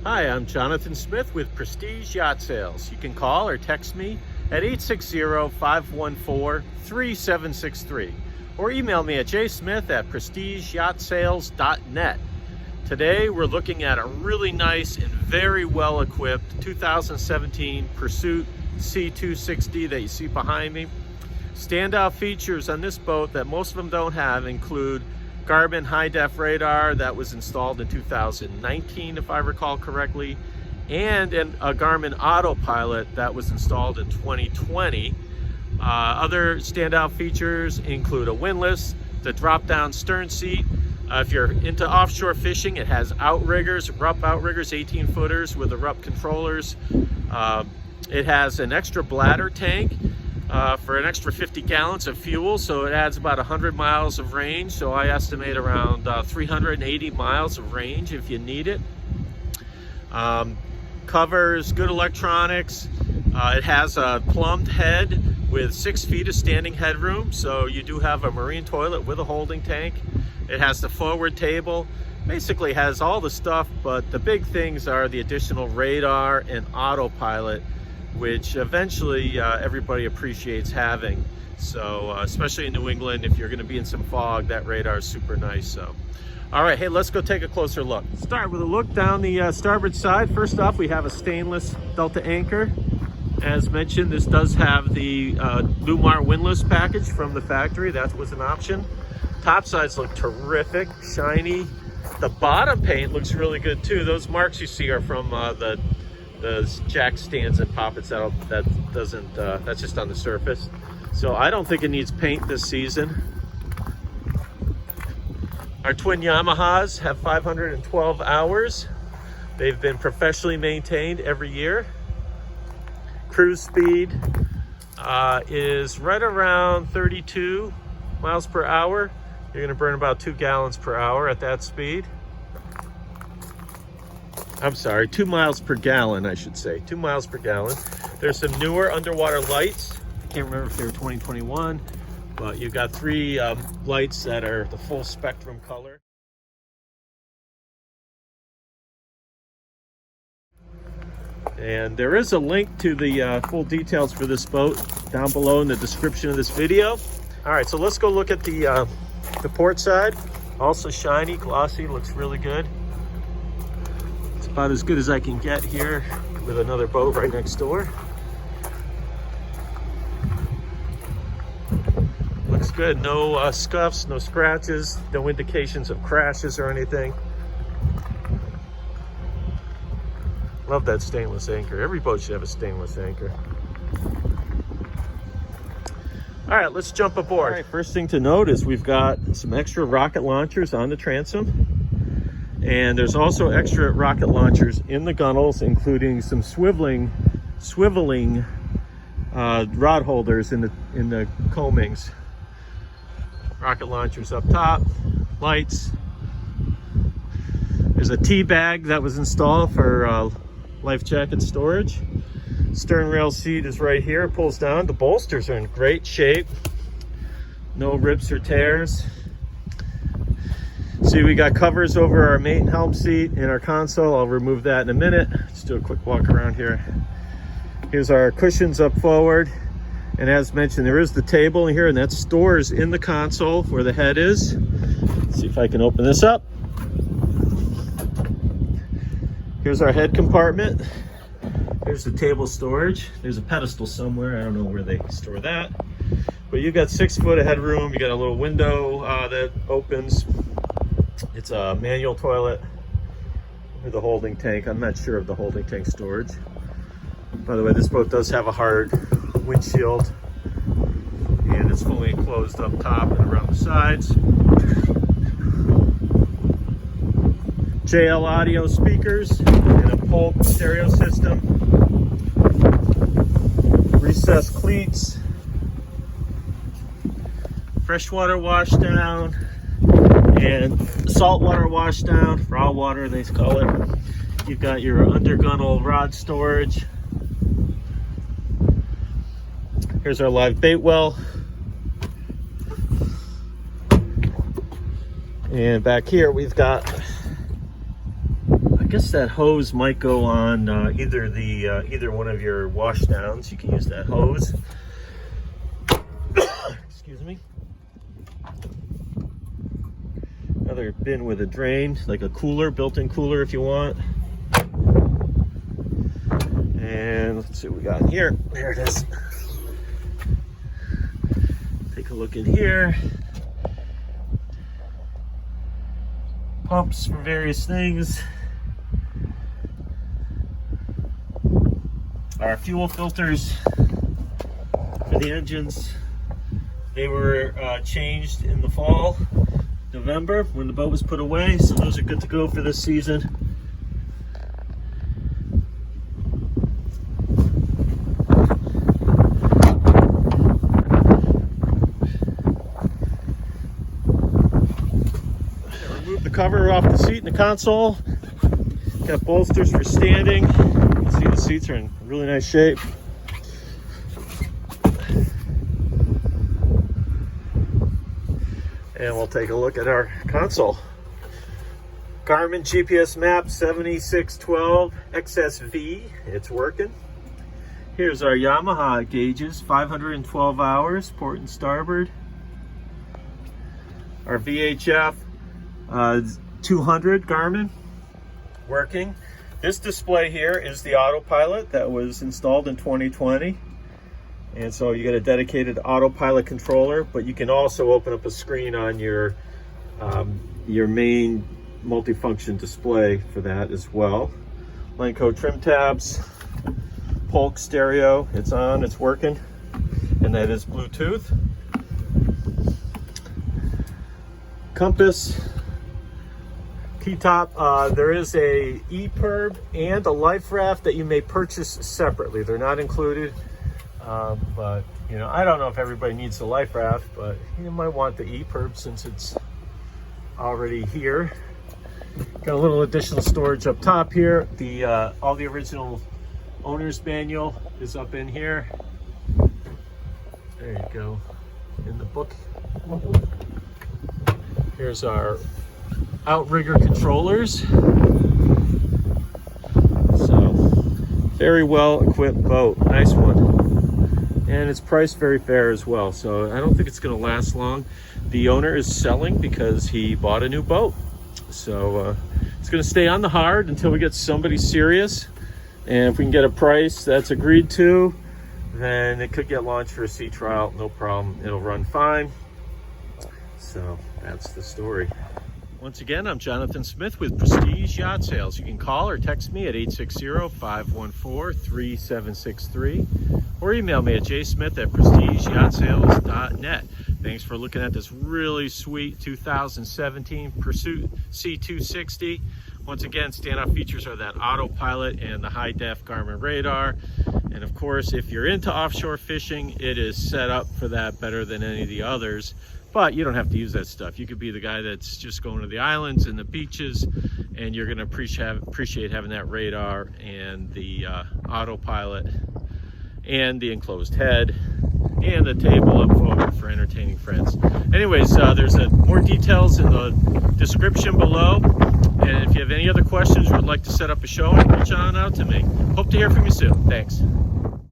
Hi, I'm Jonathan Smith with Prestige Yacht Sales. You can call or text me at 860-514-3763 or email me at jsmith@prestigeyaachtsales.net. Today we're looking at a really nice and very well equipped 2017 Pursuit C260 that you see behind me. Standout features on this boat that most of them don't have include Garmin high-def radar that was installed in 2019, if I recall correctly, and a Garmin autopilot that was installed in 2020. Other standout features include a windlass, the drop-down stern seat. If you're into offshore fishing, it has outriggers, RUP outriggers, 18-footers with the RUP controllers. It has an extra bladder tank for an extra 50 gallons of fuel, so it adds about 100 miles of range. So I estimate around 380 miles of range if you need it. Covers good electronics. It has a plumbed head with 6 feet of standing headroom, so you do have a marine toilet with a holding tank. It has the forward table. Basically has all the stuff, but the big things are the additional radar and autopilot, which eventually everybody appreciates having. So especially in New England, if you're going to be in some fog, that radar is super nice. So all right, hey, let's go take a closer look. Start with a look down the starboard side. First off, we have a stainless Delta anchor. As mentioned, this does have the Lewmar windlass package from the factory. That was an option. Top sides look terrific, shiny. The bottom paint looks really good too. Those marks you see are from the jack stands and poppets. That's just on the surface. So I don't think it needs paint this season. Our twin Yamahas have 512 hours. They've been professionally maintained every year. Cruise speed is right around 32 miles per hour. You're gonna burn about 2 gallons per hour at that speed. I'm sorry, 2 miles per gallon, I should say. 2 miles per gallon. There's some newer underwater lights. I can't remember if they were 2021, but you've got 3 lights that are the full spectrum color. And there is a link to the full details for this boat down below in the description of this video. All right, so let's go look at the port side. Also shiny, glossy, looks really good. About as good as I can get here with another boat right next door. Looks good, no scuffs, no scratches, no indications of crashes or anything. Love that stainless anchor. Every boat should have a stainless anchor. All right, let's jump aboard. All right, first thing to note is we've got some extra rocket launchers on the transom. And there's also extra rocket launchers in the gunnels, including some swiveling rod holders in the coamings. Rocket launchers up top, lights. There's a tea bag that was installed for life jacket storage. Stern rail seat is right here, it pulls down. The bolsters are in great shape. No rips or tears. See, we got covers over our main helm seat and our console. I'll remove that in a minute. Just do a quick walk around here. Here's our cushions up forward. And as mentioned, there is the table in here, and that stores in the console where the head is. Let's see if I can open this up. Here's our head compartment. Here's the table storage. There's a pedestal somewhere. I don't know where they store that. But you've got 6 foot of headroom. You got a little window that opens. It's a manual toilet with a holding tank. I'm not sure of the holding tank storage. By the way, this boat does have a hard windshield, and it's fully enclosed up top and around the sides. JL audio speakers and a Polk stereo system. Recessed cleats. Freshwater washdown. And saltwater washdown, raw water they call it. You've got your undergunnel rod storage. Here's our live bait well. And back here we've got a guess that hose might go on either one of your wash downs. You can use that hose. Excuse me. Another bin with a drain, like a cooler, built-in cooler if you want. And let's see what we got in here. There it is. Take a look in here. Pumps for various things. Our fuel filters for the engines. They were changed in the fall, November, when the boat was put away, so those are good to go for this season. Remove the cover off the seat in the console. Got bolsters for standing. You can see the seats are in really nice shape. And we'll take a look at our console. Garmin GPS map 7612 XSV, it's working. Here's our Yamaha gauges, 512 hours, port and starboard. Our VHF 200 Garmin, working. This display here is the autopilot that was installed in 2020. And so you get a dedicated autopilot controller, but you can also open up a screen on your main multifunction display for that as well. Lenco trim tabs, Polk stereo, it's on, it's working, and that is Bluetooth. Compass, T-top, there is a EPIRB and a life raft that you may purchase separately. They're not included. But you know, I don't know if everybody needs the life raft, but you might want the EPIRB since it's already here. Got a little additional storage up top here. The all the original owner's manual is up in here. There you go, in the book. Here's our outrigger controllers. So very well equipped boat, nice one. And it's priced very fair as well, so I don't think it's going to last long. The owner is selling because he bought a new boat, so it's going to stay on the hard until we get somebody serious, and if we can get a price that's agreed to, then it could get launched for a sea trial, no problem. It'll run fine. So that's the story. Once again, I'm Jonathan Smith with Prestige Yacht Sales. You can call or text me at 860-514-3763 or email me at jsmith@prestigeyahtsales.net. Thanks for looking at this really sweet 2017 Pursuit C260. Once again, standout features are that autopilot and the high-def Garmin radar. And of course, if you're into offshore fishing, it is set up for that better than any of the others. But you don't have to use that stuff. You could be the guy that's just going to the islands and the beaches, and you're going to appreciate having that radar and the autopilot and the enclosed head and the table up forward for entertaining friends. Anyways, there's more details in the description below. And if you have any other questions or would like to set up a showing, reach on out to me. Hope to hear from you soon. Thanks.